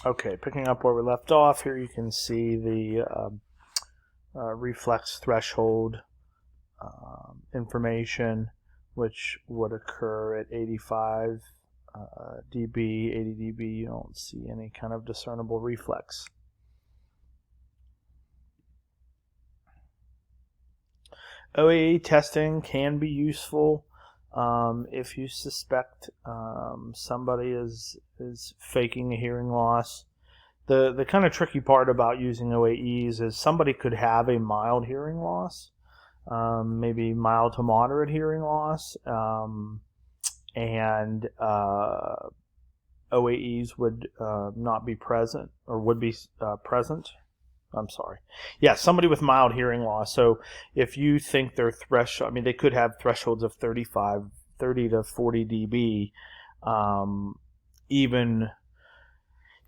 Okay, picking up where we left off, here you can see the reflex threshold information, which would occur at 85 dB, 80 dB. You don't see any kind of discernible reflex. OAE testing can be useful if you suspect somebody is faking a hearing loss. The kind of tricky part about using OAEs is somebody could have a mild hearing loss, maybe mild to moderate hearing loss, and OAEs would not be present, or would be present. I'm sorry. Yeah, somebody with mild hearing loss. So if you think their threshold, I mean, they could have thresholds of 30 to 40 dB, even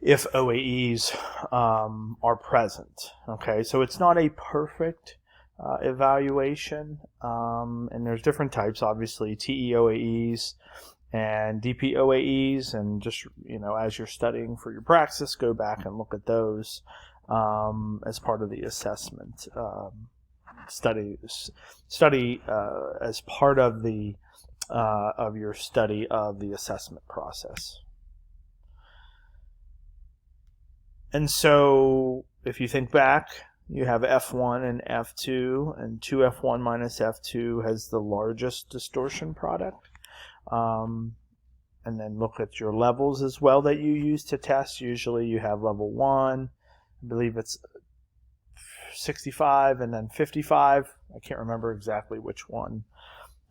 if OAEs are present. Okay, so it's not a perfect evaluation, and there's different types, obviously, TEOAEs and DPOAEs, and just, as you're studying for your praxis, go back and look at those as part of the assessment study as part of the of your study of the assessment process. And so if you think back, you have F1 and F2, and 2F1 minus F2 has the largest distortion product. And then look at your levels as well that you use to test. Usually you have level 1, I believe it's 65, and then 55. I can't remember exactly which one.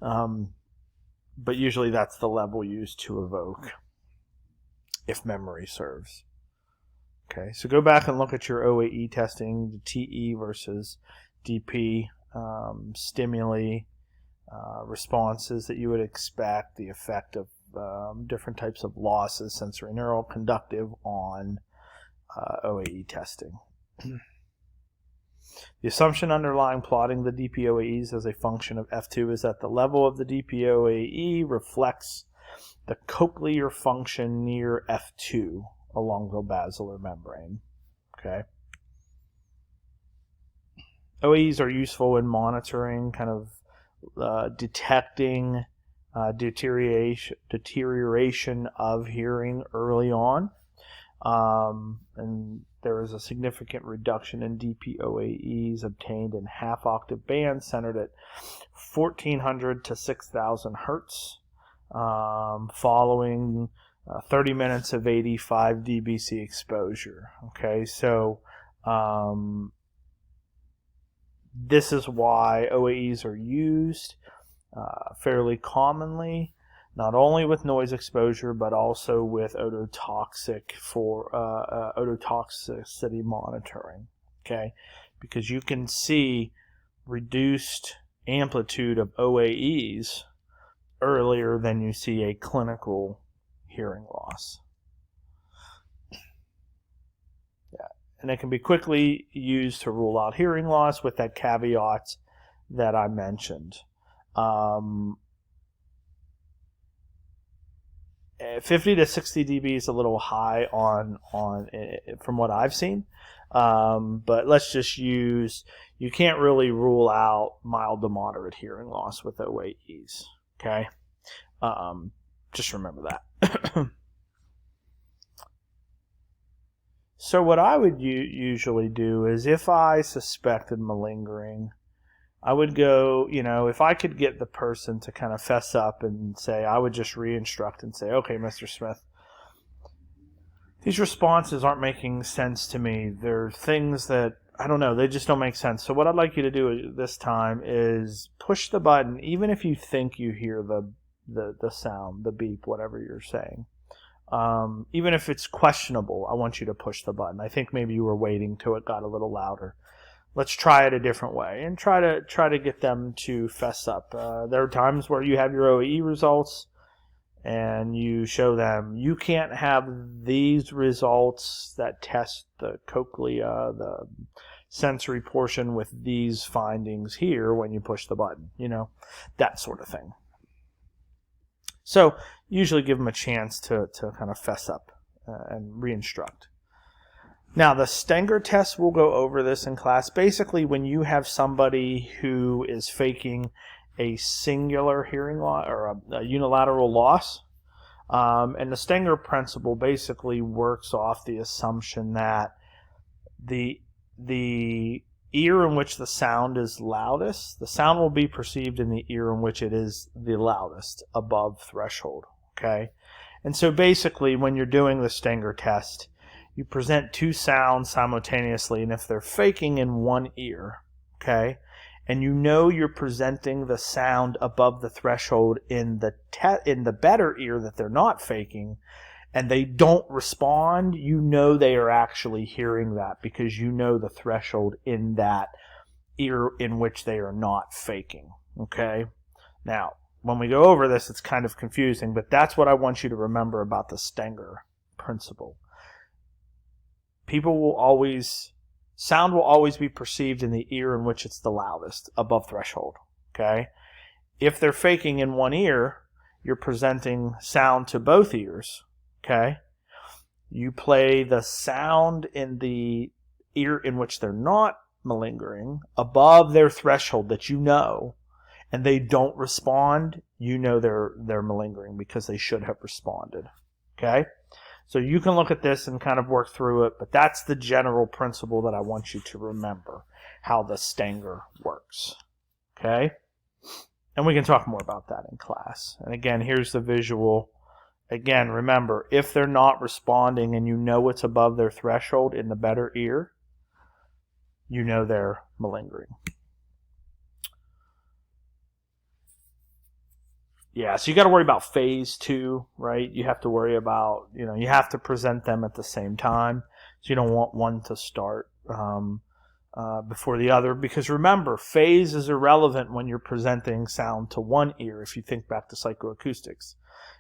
But usually that's the level used to evoke, if memory serves. Okay, so go back and look at your OAE testing, the TE versus DP stimuli, responses that you would expect, the effect of different types of losses, sensory neural, conductive, on OAE testing. The assumption underlying plotting the DPOAEs as a function of F2 is that the level of the DPOAE reflects the cochlear function near F2 along the basilar membrane. Okay. OAEs are useful in monitoring, kind of detecting deterioration of hearing early on. And there is a significant reduction in DPOAEs obtained in half-octave bands centered at 1400 to 6000 hertz following 30 minutes of 85 dBc exposure. Okay, so this is why OAEs are used fairly commonly, not only with noise exposure, but also with ototoxicity monitoring. Okay, because you can see reduced amplitude of OAEs earlier than you see a clinical hearing loss. Yeah, and it can be quickly used to rule out hearing loss with that caveat that I mentioned. 50 to 60 dB is a little high on from what I've seen, but let's just use, you can't really rule out mild to moderate hearing loss with OAEs. Okay, just remember that. So what I would usually do is, if I suspected malingering, I would go, if I could get the person to kind of fess up and say, I would just re-instruct and say, okay, Mr. Smith, these responses aren't making sense to me. They're things that, I don't know, they just don't make sense. So what I'd like you to do this time is push the button, even if you think you hear the sound, the beep, whatever you're saying. Even if it's questionable, I want you to push the button. I think maybe you were waiting till it got a little louder. Let's try it a different way and try to get them to fess up. There are times where you have your OAE results and you show them you can't have these results that test the cochlea, the sensory portion, with these findings here when you push the button, that sort of thing. So usually give them a chance to kind of fess up and re-instruct. Now, the Stenger test, we'll go over this in class. Basically, when you have somebody who is faking a singular hearing loss or a unilateral loss, and the Stenger principle basically works off the assumption that the ear in which the sound is loudest, the sound will be perceived in the ear in which it is the loudest, above threshold. Okay? And so basically, when you're doing the Stenger test, you present two sounds simultaneously, and if they're faking in one ear, okay, and you know you're presenting the sound above the threshold in the better ear that they're not faking, and they don't respond, you know they are actually hearing that because you know the threshold in that ear in which they are not faking, okay? Now, when we go over this, it's kind of confusing, but that's what I want you to remember about the Stenger principle. Sound will always be perceived in the ear in which it's the loudest, above threshold, okay? If they're faking in one ear, you're presenting sound to both ears, okay? You play the sound in the ear in which they're not malingering above their threshold that you know, and they don't respond, you know they're malingering because they should have responded, okay? So you can look at this and kind of work through it, but that's the general principle that I want you to remember, how the Stenger works. Okay? And we can talk more about that in class. And again, here's the visual. Again, remember, if they're not responding and you know it's above their threshold in the better ear, you know they're malingering. Yeah, so you got to worry about phase too, right? You have to worry about, you have to present them at the same time. So you don't want one to start before the other. Because remember, phase is irrelevant when you're presenting sound to one ear. If you think back to psychoacoustics,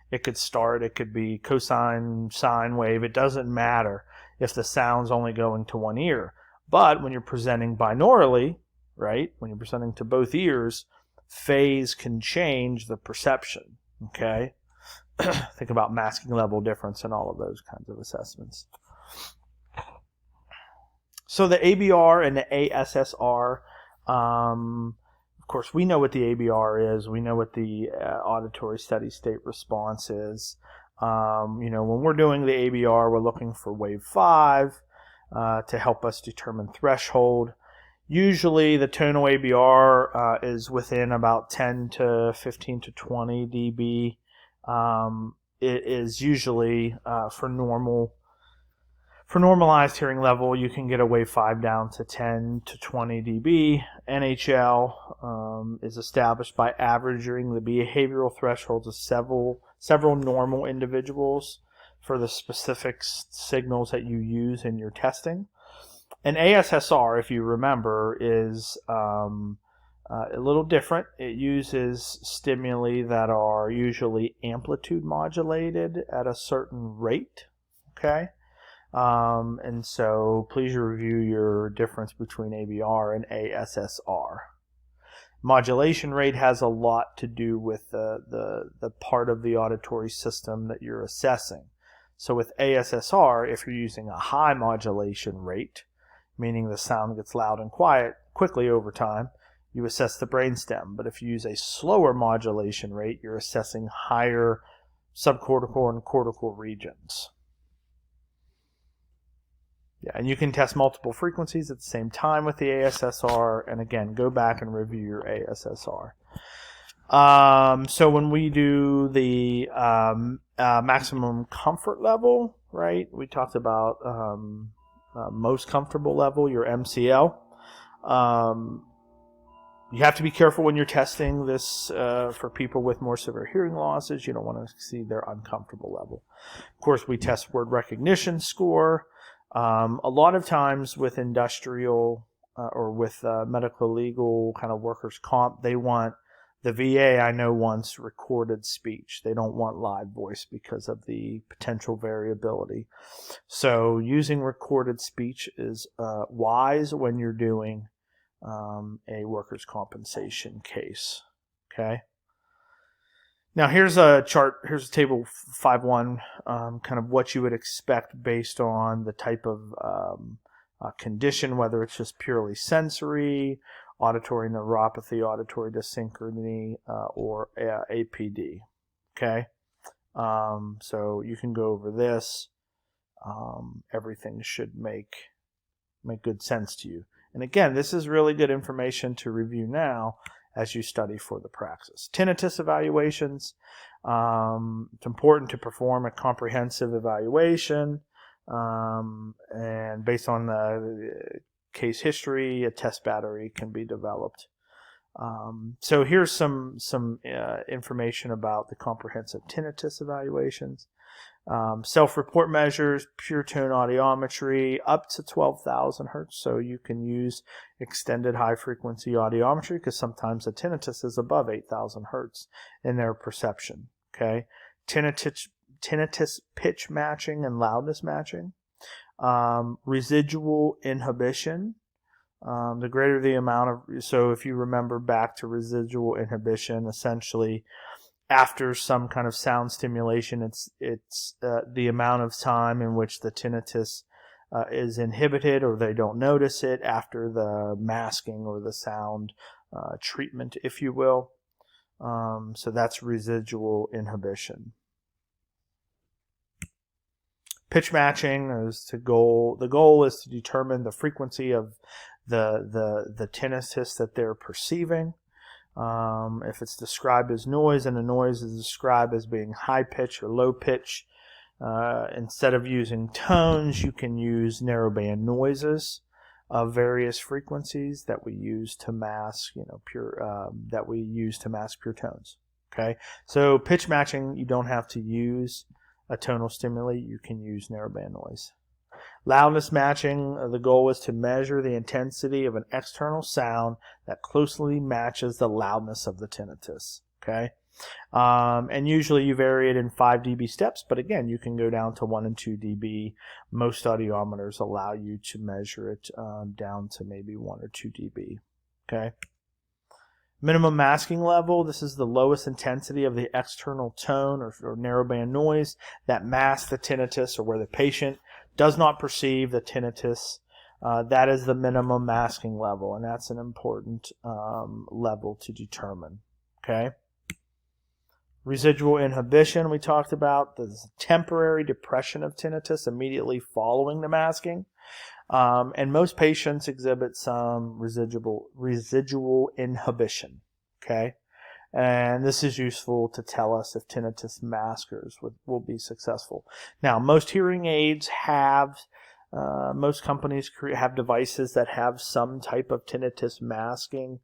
it could be cosine, sine wave. It doesn't matter if the sound's only going to one ear. But when you're presenting binaurally, right, when you're presenting to both ears, phase can change the perception, okay? Think about masking level difference and all of those kinds of assessments. So the ABR and the ASSR, of course, we know what the ABR is. We know what the auditory steady state response is. When we're doing the ABR, we're looking for wave 5 to help us determine threshold. Usually the tonal ABR is within about 10 to 15 to 20 dB. It is usually for normalized hearing level, you can get a wave 5 down to 10 to 20 dB. NHL is established by averaging the behavioral thresholds of several normal individuals for the specific signals that you use in your testing. And ASSR, if you remember, is a little different. It uses stimuli that are usually amplitude modulated at a certain rate, okay? And so please review your difference between ABR and ASSR. Modulation rate has a lot to do with the part of the auditory system that you're assessing. So with ASSR, if you're using a high modulation rate, meaning the sound gets loud and quiet quickly over time, you assess the brainstem. But if you use a slower modulation rate, you're assessing higher subcortical and cortical regions. Yeah, and you can test multiple frequencies at the same time with the ASSR. And again, go back and review your ASSR. So when we do the maximum comfort level, right, we talked about most comfortable level, your MCL. You have to be careful when you're testing this for people with more severe hearing losses. You don't want to exceed their uncomfortable level. Of course, we test word recognition score. A lot of times with industrial or with medical legal kind of workers' comp, they want the VA, I know, wants recorded speech. They don't want live voice because of the potential variability. So using recorded speech is wise when you're doing a workers' compensation case. Okay. Now here's a chart, here's a table 5.1, kind of what you would expect based on the type of condition, whether it's just purely sensory, auditory neuropathy, auditory dysynchrony, or APD. Okay, so you can go over this. Everything should make good sense to you. And again, this is really good information to review now as you study for the praxis. Tinnitus evaluations. It's important to perform a comprehensive evaluation, and based on the case history, a test battery can be developed. So here's some information about the comprehensive tinnitus evaluations. Self-report measures, pure tone audiometry, up to 12,000 hertz. So you can use extended high-frequency audiometry because sometimes the tinnitus is above 8,000 hertz in their perception. Okay, tinnitus pitch matching and loudness matching, residual inhibition. The greater the amount of, so if you remember back to residual inhibition, essentially after some kind of sound stimulation, it's the amount of time in which the tinnitus is inhibited, or they don't notice it after the masking or the sound treatment, if you will. So that's residual inhibition. Pitch matching is the goal is to determine the frequency of the tinnitus that they're perceiving. If it's described as noise and the noise is described as being high pitch or low pitch, instead of using tones, you can use narrowband noises of various frequencies that we use to mask, pure tones. Okay, so pitch matching, you don't have to use a tonal stimuli, you can use narrowband noise. Loudness matching, the goal is to measure the intensity of an external sound that closely matches the loudness of the tinnitus. Okay, and usually you vary it in 5 dB steps, but again, you can go down to 1 and 2 dB. Most audiometers allow you to measure it down to maybe 1 or 2 dB. Okay. Minimum masking level, this is the lowest intensity of the external tone or narrowband noise that masks the tinnitus, or where the patient does not perceive the tinnitus. That is the minimum masking level, and that's an important level to determine. Okay. Residual inhibition, we talked about. There's temporary depression of tinnitus immediately following the masking. And most patients exhibit some residual inhibition. Okay. And this is useful to tell us if tinnitus maskers will be successful. Now, most hearing aids have, most companies have devices that have some type of tinnitus masking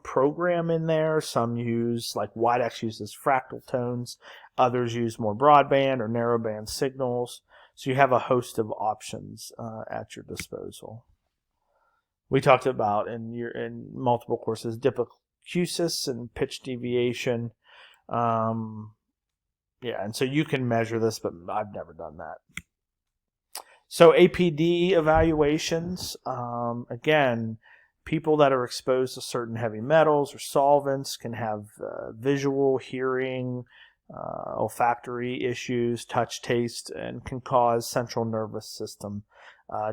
program in there. Some use, like Widex uses fractal tones. Others use more broadband or narrowband signals. So you have a host of options at your disposal. We talked about in multiple courses dipoacusis and pitch deviation. And so you can measure this, but I've never done that. So APD evaluations, again, people that are exposed to certain heavy metals or solvents can have visual, hearing, olfactory issues, touch, taste, and can cause central nervous system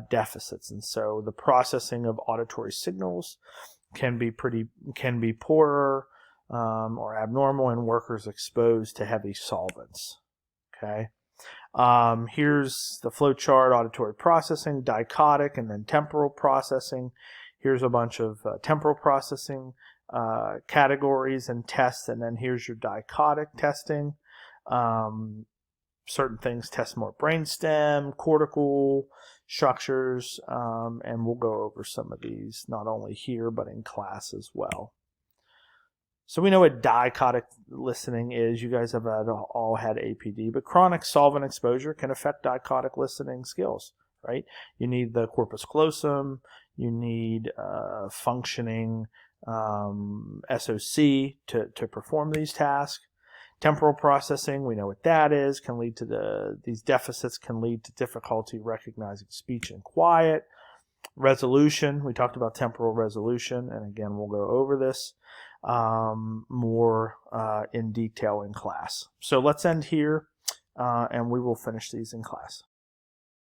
deficits. And so the processing of auditory signals can be poorer or abnormal in workers exposed to heavy solvents. Okay. Here's the flow chart: auditory processing, dichotic, and then temporal processing. Here's a bunch of temporal processing categories and tests, and then here's your dichotic testing. Certain things test more brainstem, cortical structures, and we'll go over some of these not only here but in class as well. So we know what dichotic listening is. You guys have all had APD, but chronic solvent exposure can affect dichotic listening skills, right? You need the corpus callosum, you need functioning SOC to perform these tasks. Temporal processing, we know what that is, can lead to these deficits can lead to difficulty recognizing speech and quiet. Resolution, we talked about temporal resolution, and again, we'll go over this. more in detail in class. So let's end here, and we will finish these in class.